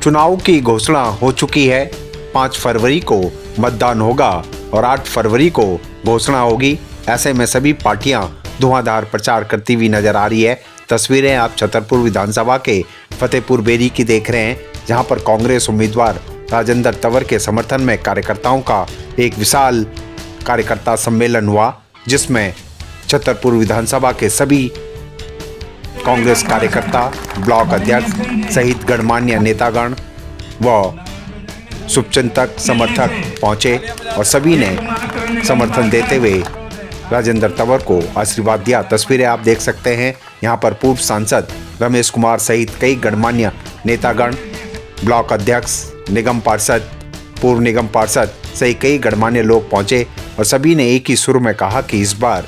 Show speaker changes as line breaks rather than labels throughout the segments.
चुनाव की घोषणा हो चुकी है। 5 फरवरी को मतदान होगा और 8 फरवरी को घोषणा होगी। ऐसे में सभी पार्टियां धुआंधार प्रचार करती हुई नजर आ रही है। तस्वीरें आप छतरपुर विधानसभा के फतेहपुर बेरी की देख रहे हैं, जहां पर कांग्रेस उम्मीदवार राजेंद्र तंवर के समर्थन में कार्यकर्ताओं का एक विशाल कार्यकर्ता सम्मेलन हुआ, जिसमें छतरपुर विधानसभा के सभी कांग्रेस कार्यकर्ता, ब्लॉक अध्यक्ष सहित गणमान्य नेतागण व शुभचिंतक समर्थक पहुंचे और सभी ने समर्थन देते हुए राजेंद्र तंवर को आशीर्वाद दिया। तस्वीरें आप देख सकते हैं। यहां पर पूर्व सांसद रमेश कुमार सहित कई गणमान्य नेतागण, ब्लॉक अध्यक्ष, निगम पार्षद, पूर्व निगम पार्षद सहित कई गणमान्य लोग पहुंचे और सभी ने एक ही सुर में कहा कि इस बार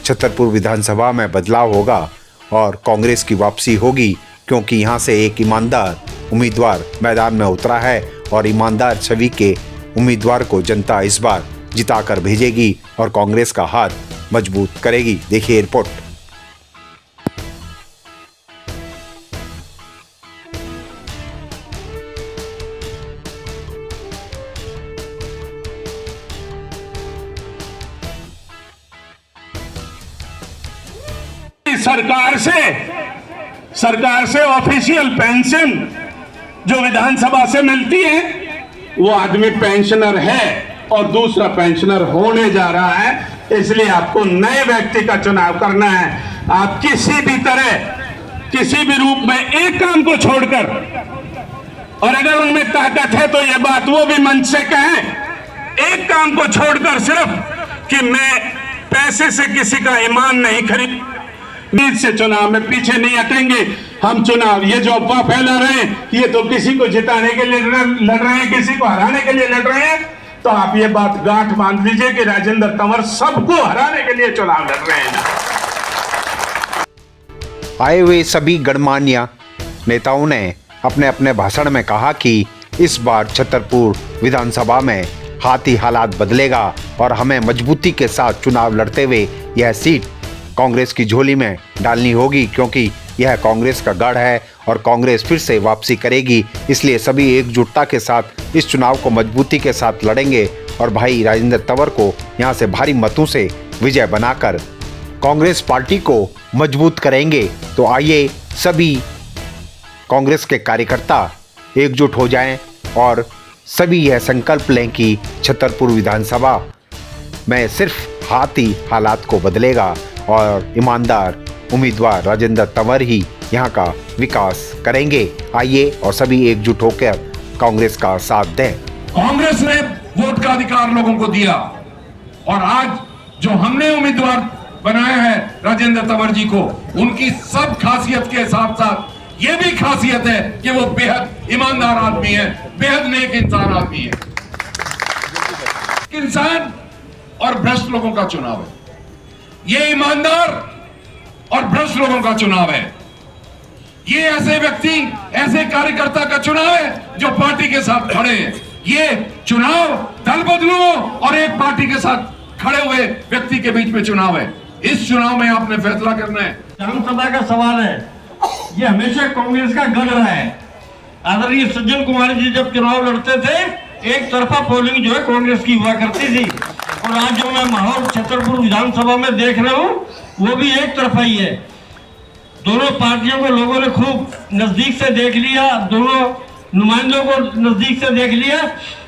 छतरपुर विधानसभा में बदलाव होगा और कांग्रेस की वापसी होगी, क्योंकि यहां से एक ईमानदार उम्मीदवार मैदान में उतरा है और ईमानदार छवि के उम्मीदवार को जनता इस बार जिताकर भेजेगी और कांग्रेस का हाथ मजबूत करेगी। देखिए रिपोर्ट।
सरकार से ऑफिशियल पेंशन जो विधानसभा से मिलती है, वो आदमी पेंशनर है और दूसरा पेंशनर होने जा रहा है। इसलिए आपको नए व्यक्ति का चुनाव करना है। आप किसी भी तरह, किसी भी रूप में एक काम को छोड़कर, और अगर उनमें ताकत है तो यह बात वो भी मंच से कहें, एक काम को छोड़कर सिर्फ कि मैं पैसे से किसी का ईमान नहीं खरीद से चुनाव में पीछे नहीं हटेंगे। हम चुनाव, ये जो अफवाह फैला रहे हैं, ये तो किसी को जिताने के लिए लड़ रहे हैं, किसी को हराने के लिए लड़ रहे हैं। तो आप ये बात गांठ बांध लीजिए कि राजेंद्र तंवर सबको हराने के लिए चुनाव लड़ रहे हैं।
आए हुए सभी गणमान्य नेताओं ने अपने अपने भाषण में कहा कि इस बार छतरपुर विधानसभा में हाथी हालात बदलेगा और हमें मजबूती के साथ चुनाव लड़ते हुए यह सीट कांग्रेस की झोली में डालनी होगी, क्योंकि यह कांग्रेस का गढ़ है और कांग्रेस फिर से वापसी करेगी। इसलिए सभी एकजुटता के साथ इस चुनाव को मजबूती के साथ लड़ेंगे और भाई राजेंद्र तंवर को यहां से भारी मतों से विजय बनाकर कांग्रेस पार्टी को मजबूत करेंगे। तो आइए सभी कांग्रेस के कार्यकर्ता एकजुट हो जाएं और सभी यह संकल्प लें कि छतरपुर विधानसभा में सिर्फ हाथी हालात को बदलेगा और ईमानदार उम्मीदवार राजेंद्र तंवर ही यहां का विकास करेंगे। आइए और सभी एकजुट होकर कांग्रेस का साथ दें।
कांग्रेस ने वोट का अधिकार लोगों को दिया और आज जो हमने उम्मीदवार बनाया है राजेंद्र तंवर जी को, उनकी सब खासियत के साथ साथ ये भी खासियत है कि वो बेहद ईमानदार आदमी है, बेहद नेक इंसान आदमी है। इंसान और भ्रष्ट लोगों का चुनाव है, ये ईमानदार और भ्रष्ट लोगों का चुनाव है। ये ऐसे व्यक्ति, ऐसे कार्यकर्ता का चुनाव है जो पार्टी के साथ खड़े हैं। ये चुनाव दल बदलू और एक पार्टी के साथ खड़े हुए व्यक्ति के बीच में चुनाव है। इस चुनाव में आपने फैसला करना है।
विधानसभा का सवाल है, ये हमेशा कांग्रेस का गढ़ रहा है। आदरणीय सज्जन कुमार जी जब चुनाव लड़ते थे, एक तरफा पोलिंग जो है कांग्रेस की हुआ करती थी, और आज जो मैं माहौल छतरपुर विधानसभा में देख रहा हूँ वो भी एक तरफा ही है। दोनों पार्टियों को लोगों ने खूब नजदीक से देख लिया, दोनों नुमाइंदों को नजदीक से देख लिया,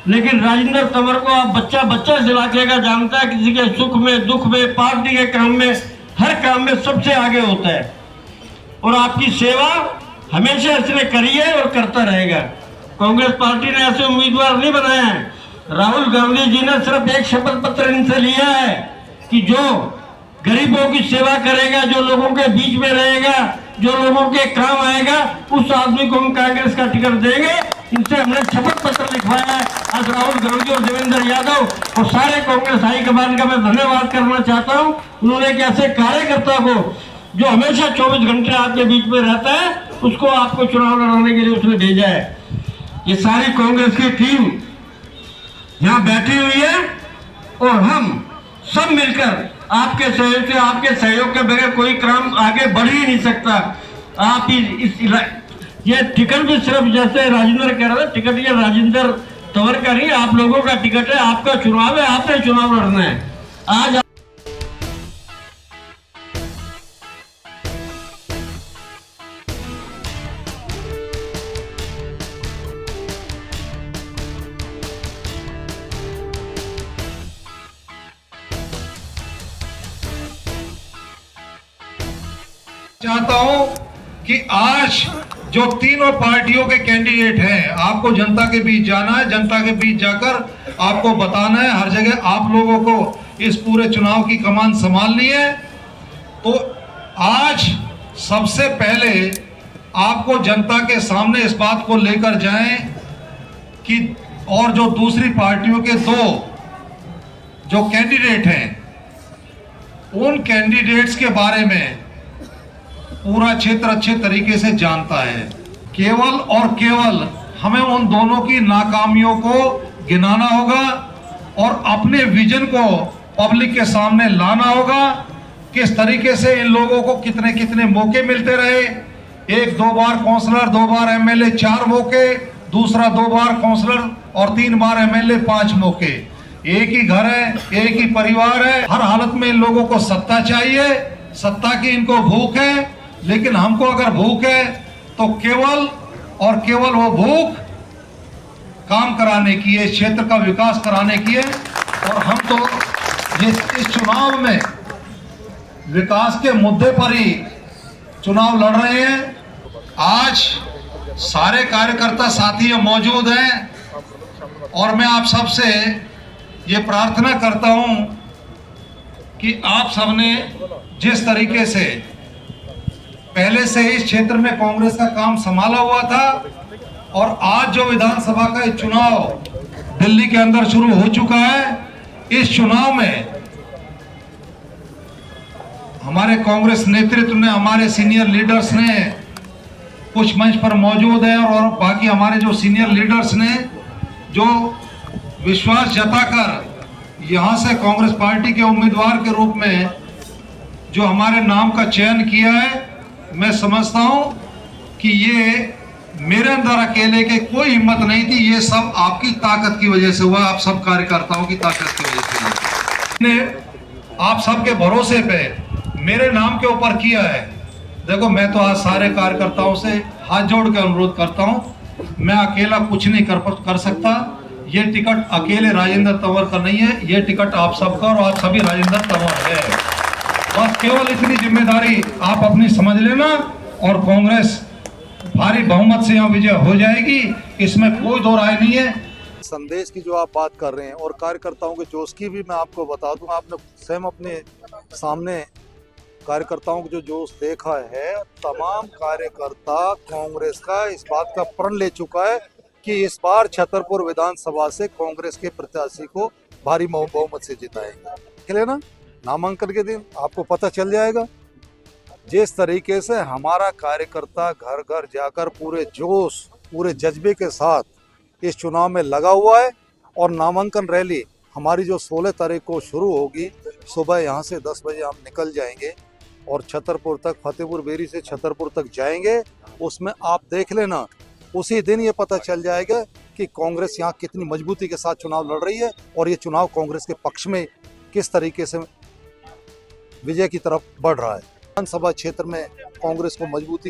लेकिन राजेंद्र तंवर को आप बच्चा बच्चा इस इलाके का जानता है। किसी के सुख में, दुख में, पार्टी के काम में, हर काम में सबसे आगे होता है और आपकी सेवा हमेशा इसने करी है और करता रहेगा। कांग्रेस पार्टी ने ऐसे उम्मीदवार नहीं बनाए हैं। राहुल गांधी जी ने सिर्फ एक शपथ पत्र इनसे लिया है कि जो गरीबों की सेवा करेगा, जो लोगों के बीच में रहेगा, जो लोगों के काम आएगा, उस आदमी को हम कांग्रेस का टिकट देंगे। इनसे हमने शपथ पत्र लिखवाया है। आज राहुल गांधी और देवेंद्र यादव और सारे कांग्रेस हाईकमान का मैं धन्यवाद करना चाहता हूँ। उन्होंने एक ऐसे कार्यकर्ता को जो हमेशा 24 घंटे आपके बीच में रहता है, उसको आपको चुनाव लड़ाने के लिए उसने भेजा है। ये सारी कांग्रेस की टीम यहाँ बैठी हुई है और हम सब मिलकर आपके सहयोग से, आपके सहयोग के बगैर कोई काम आगे बढ़ ही नहीं सकता। आप इस ये टिकट भी सिर्फ जैसे राजेंद्र कह रहे थे, टिकट ये राजेंद्र तंवर का नहीं, आप लोगों का टिकट है, आपका चुनाव है, आपने चुनाव लड़ना है। आज
चाहता हूं कि आज जो तीनों पार्टियों के कैंडिडेट हैं, आपको जनता के बीच जाना है, जनता के बीच जाकर आपको बताना है, हर जगह आप लोगों को इस पूरे चुनाव की कमान संभालनी है। तो आज सबसे पहले आपको जनता के सामने इस बात को लेकर जाएं कि और जो दूसरी पार्टियों के दो जो कैंडिडेट हैं, उन कैंडिडेट्स के बारे में पूरा क्षेत्र अच्छे तरीके से जानता है। केवल और केवल हमें उन दोनों की नाकामियों को गिनाना होगा और अपने विजन को पब्लिक के सामने लाना होगा। किस तरीके से इन लोगों को कितने कितने मौके मिलते रहे, एक 2 बार काउंसलर, 2 बार एमएलए 4 मौके, दूसरा 2 बार काउंसलर और 3 बार एमएलए 5 मौके। एक ही घर है, एक ही परिवार है, हर हालत में इन लोगों को सत्ता चाहिए, सत्ता की इनको भूख है। लेकिन हमको अगर भूख है तो केवल और केवल वो भूख काम कराने की है, क्षेत्र का विकास कराने की है। और हम तो इस चुनाव में विकास के मुद्दे पर ही चुनाव लड़ रहे हैं। आज सारे कार्यकर्ता साथी मौजूद हैं और मैं आप सबसे ये प्रार्थना करता हूं कि आप सबने जिस तरीके से पहले से इस क्षेत्र में कांग्रेस का काम संभाला हुआ था और आज जो विधानसभा का चुनाव दिल्ली के अंदर शुरू हो चुका है, इस चुनाव में हमारे कांग्रेस नेतृत्व ने, हमारे सीनियर लीडर्स ने कुछ मंच पर मौजूद है और बाकी हमारे जो सीनियर लीडर्स ने जो विश्वास जताकर यहां से कांग्रेस पार्टी के उम्मीदवार के रूप में जो हमारे नाम का चयन किया है, मैं समझता हूं कि ये मेरे अंदर अकेले के कोई हिम्मत नहीं थी, ये सब आपकी ताकत की वजह से हुआ, आप सब कार्यकर्ताओं की ताकत की वजह से ने आप सबके भरोसे पे मेरे नाम के ऊपर किया है। देखो, मैं तो आज सारे कार्यकर्ताओं से हाथ जोड़ के अनुरोध करता हूं, मैं अकेला कुछ नहीं कर सकता। ये टिकट अकेले राजेंद्र तंवर का नहीं है, ये टिकट आप सबका और आप सभी राजेंद्र तंवर है। बस केवल इतनी जिम्मेदारी आप अपनी समझ लेना और कांग्रेस भारी बहुमत से यहाँ विजय हो जाएगी, इसमें कोई दो राय नहीं है।
संदेश की जो आप बात कर रहे हैं और कार्यकर्ताओं के जोश की भी मैं आपको बता दूं, आपने स्वयं अपने सामने कार्यकर्ताओं का जो जोश देखा है, तमाम कार्यकर्ता कांग्रेस का इस बात का प्रण ले चुका है कि इस बार छतरपुर विधानसभा से कांग्रेस के प्रत्याशी को भारी बहुमत से जिताएंगे। खेले ना, नामांकन के दिन आपको पता चल जाएगा। जिस तरीके से हमारा कार्यकर्ता घर घर जाकर पूरे जोश, पूरे जज्बे के साथ इस चुनाव में लगा हुआ है और नामांकन रैली हमारी जो 16 तारीख को शुरू होगी, सुबह यहाँ से 10 बजे हम निकल जाएंगे और छतरपुर तक, फतेहपुर बेरी से छतरपुर तक जाएंगे। उसमें आप देख लेना, उसी दिन ये पता चल जाएगा कि कांग्रेस यहाँ कितनी मजबूती के साथ चुनाव लड़ रही है और ये चुनाव कांग्रेस के पक्ष में किस तरीके से विजय की तरफ बढ़ रहा है। विधानसभा क्षेत्र में कांग्रेस को मजबूत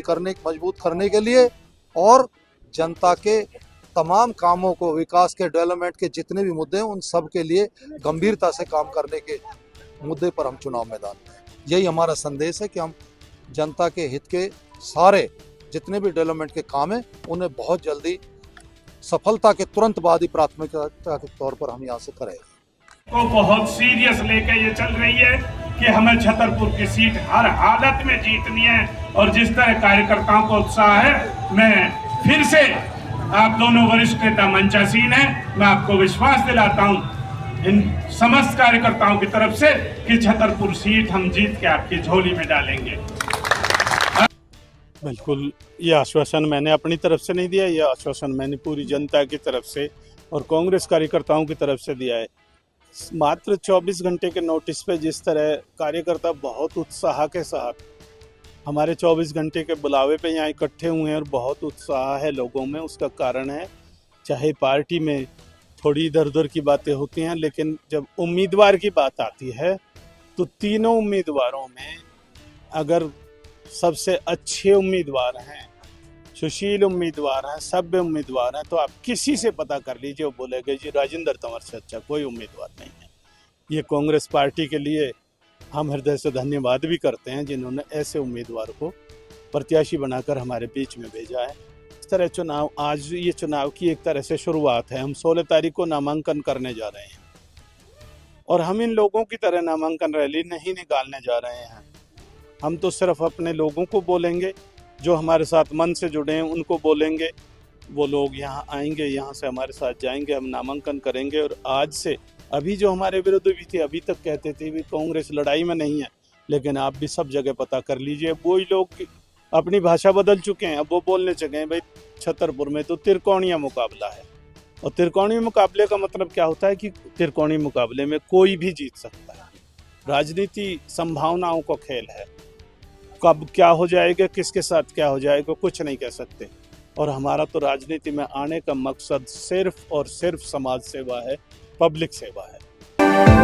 करने के लिए और जनता के तमाम कामों को, विकास के, डेवलपमेंट के जितने भी मुद्दे हैं, उन सब के लिए गंभीरता से काम करने के मुद्दे पर हम चुनाव मैदान में। यही हमारा संदेश है कि हम जनता के हित के सारे जितने भी डेवलपमेंट के काम हैं, उन्हें बहुत जल्दी सफलता के तुरंत बाद ही प्राथमिकता के तौर पर हम यहाँ से करेंगे।
को बहुत सीरियस लेकर ये चल रही है कि हमें छतरपुर की सीट हर हालत में जीतनी है। और जिस तरह कार्यकर्ताओं को उत्साह है, मैं फिर से, आप दोनों वरिष्ठ नेता मंचासीन हैं, मैं आपको विश्वास दिलाता हूं इन समस्त कार्यकर्ताओं की तरफ से कि छतरपुर सीट हम जीत के आपकी झोली में डालेंगे।
बिल्कुल, ये आश्वासन मैंने अपनी तरफ से नहीं दिया, यह आश्वासन मैंने पूरी जनता की तरफ से और कांग्रेस कार्यकर्ताओं की तरफ से दिया है। मात्र 24 घंटे के नोटिस पे जिस तरह कार्यकर्ता बहुत उत्साह के साथ हमारे 24 घंटे के बुलावे पे यहाँ इकट्ठे हुए हैं और बहुत उत्साह है लोगों में। उसका कारण है, चाहे पार्टी में थोड़ी इधर उधर की बातें होती हैं, लेकिन जब उम्मीदवार की बात आती है तो तीनों उम्मीदवारों में अगर सबसे अच्छे उम्मीदवार हैं, सुशील उम्मीदवार हैं, सभ्य उम्मीदवार हैं, तो आप किसी से पता कर लीजिए, वो बोलेगा जी राजेंद्र तंवर से अच्छा कोई उम्मीदवार नहीं है। ये कांग्रेस पार्टी के लिए हम हृदय से धन्यवाद भी करते हैं जिन्होंने ऐसे उम्मीदवार को प्रत्याशी बनाकर हमारे बीच में भेजा है। इस तरह चुनाव, आज ये चुनाव की एक तरह से शुरुआत है। हम 16 तारीख को नामांकन करने जा रहे हैं और हम इन लोगों की तरह नामांकन रैली नहीं निकालने जा रहे हैं। हम तो सिर्फ अपने लोगों को बोलेंगे, जो हमारे साथ मन से जुड़े हैं उनको बोलेंगे। वो लोग यहाँ आएंगे, यहाँ से हमारे साथ जाएंगे, हम नामांकन करेंगे। और आज से अभी जो हमारे विरुद्ध भी थे, अभी तक कहते थे भी कांग्रेस लड़ाई में नहीं है, लेकिन आप भी सब जगह पता कर लीजिए, वही लोग अपनी भाषा बदल चुके हैं। अब वो बोलने चले हैं भाई छतरपुर में तो त्रिकोणीय मुकाबला है। और त्रिकोणीय मुकाबले का मतलब क्या होता है कि त्रिकोणीय मुकाबले में कोई भी जीत सकता है। राजनीति संभावनाओं का खेल है, कब क्या हो जाएगा, किसके साथ क्या हो जाएगा, कुछ नहीं कह सकते। और हमारा तो राजनीति में आने का मकसद सिर्फ और सिर्फ समाज सेवा है, पब्लिक सेवा है।